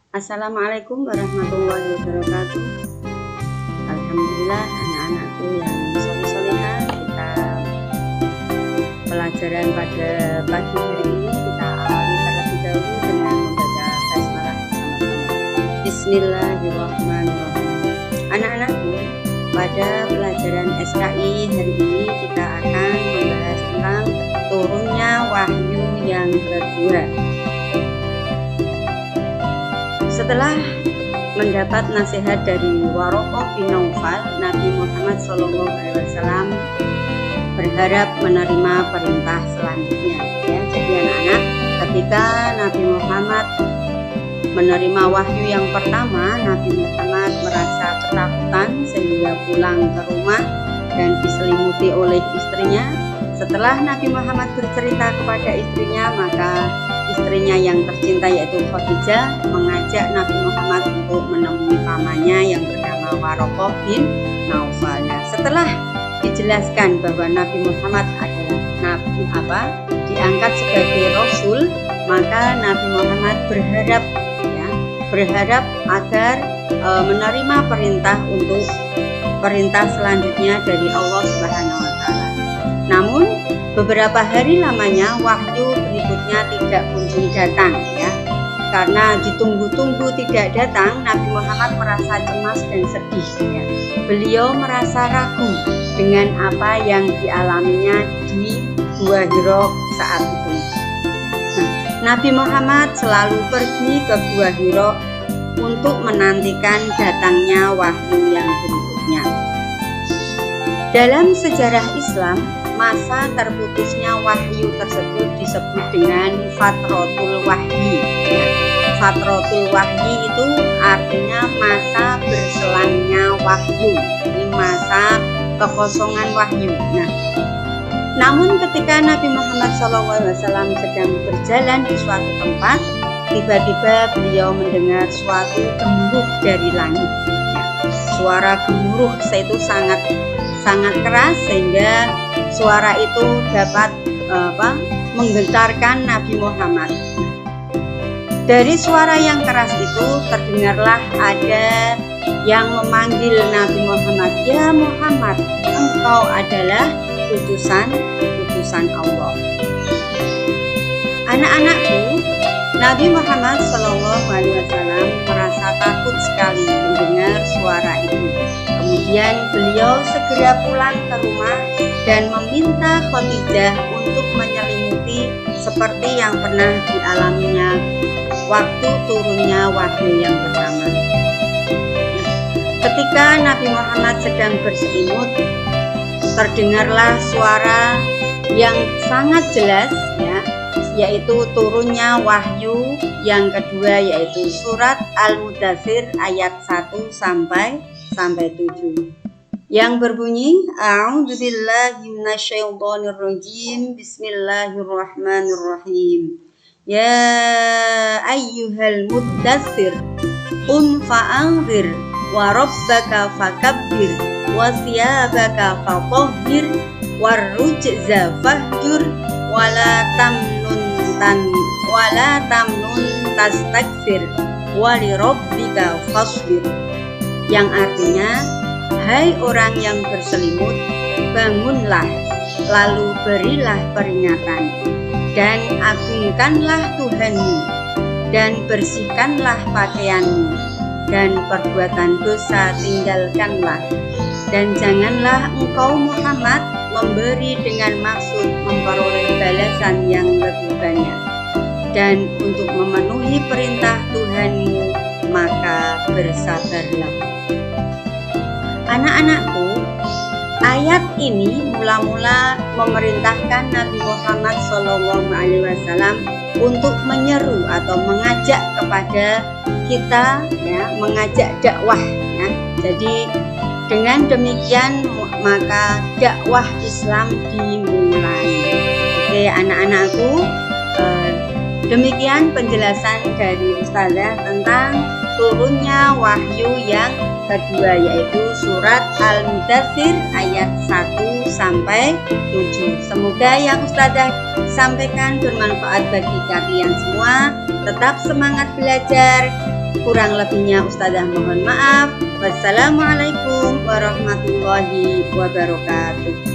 Assalamualaikum warahmatullahi wabarakatuh. Alhamdulillah anak-anakku yang soleh-solehah, kita pelajaran pada pagi hari ini kita awali terlebih dahulu dengan membaca basmalah bersama-sama. Bismillahirrahmanirrahim. Anak-anakku, pada pelajaran SKI hari ini kita akan membahas tentang turunnya wahyu yang kedua. Setelah mendapat nasihat dari Waraqah bin Naufal, Nabi Muhammad SAW berharap menerima perintah selanjutnya. Ya, jadi anak-anak, ketika Nabi Muhammad menerima wahyu yang pertama, Nabi Muhammad merasa ketakutan sehingga pulang ke rumah dan diselimuti oleh istrinya. Setelah Nabi Muhammad bercerita kepada istrinya, maka istrinya yang tercinta yaitu Khadijah mengajak Nabi Muhammad untuk menemui pamannya yang bernama Waraqah bin Naufal. Nah, setelah dijelaskan bahwa Nabi Muhammad adalah nabi diangkat sebagai rasul, maka Nabi Muhammad berharap agar menerima perintah selanjutnya dari Allah Subhanahu wa taala. Namun beberapa hari lamanya wahyu berikutnya tidak kunjung datang, ya. Karena ditunggu-tunggu tidak datang, Nabi Muhammad merasa cemas dan sedih, ya. Beliau merasa ragu dengan apa yang dialaminya di Gua Hira saat itu. Nabi Muhammad selalu pergi ke Gua Hira untuk menantikan datangnya wahyu yang berikutnya. Dalam sejarah Islam, masa terputusnya wahyu tersebut disebut dengan Fatratul Wahyi. Fatratul Wahyi itu artinya masa berselangnya wahyu, ini masa kekosongan wahyu. Namun ketika Nabi Muhammad SAW sedang berjalan di suatu tempat, tiba-tiba beliau mendengar suatu gemuruh dari langit. Suara gemuruh itu sangat keras sehingga suara itu dapat menggetarkan Nabi Muhammad. Dari suara yang keras itu terdengarlah ada yang memanggil Nabi Muhammad, "Ya Muhammad, engkau adalah utusan Allah." Anak-anakku, Nabi Muhammad SAW merasa takut sekali mendengar suara itu. Kemudian beliau segera pulang ke rumah dan meminta Khadijah untuk menyelimuti seperti yang pernah dialaminya waktu turunnya wahyu yang pertama. Ketika Nabi Muhammad sedang berselimut, terdengarlah suara yang sangat jelas, yaitu turunnya wahyu yang kedua, yaitu surat Al-Mudaththir ayat 1 sampai 7 yang berbunyi, A'udzubillahi minasyaitonirrajim, Bismillahirrahmanirrahim. Ya ayyuhal muddaththir fa'anzir wa rabbaka fakabbir wa thiyabaka fatahhir warrujza fahjur wala tamnun tastakthir wali rabbika fasbir, yang artinya, hai orang yang berselimut, bangunlah, lalu berilah peringatan, dan agungkanlah Tuhanmu, dan bersihkanlah pakaianmu, dan perbuatan dosa tinggalkanlah, dan janganlah engkau Muhammad memberi dengan maksud memperoleh balasan yang lebih banyak, dan untuk memenuhi perintah Tuhanmu maka bersabarlah. Anak-anakku, ayat ini mula-mula memerintahkan Nabi Muhammad SAW untuk menyeru atau mengajak kepada kita, mengajak dakwah. Jadi dengan demikian maka dakwah Islam dimulai. Oke anak-anakku, demikian penjelasan dari Ustazah tentang turunnya wahyu yang kedua, yaitu surat Al-Mudaththir ayat 1 sampai 7. Semoga yang Ustazah sampaikan bermanfaat bagi kalian semua. Tetap semangat belajar. Kurang lebihnya Ustazah mohon maaf. Wassalamualaikum warahmatullahi wabarakatuh.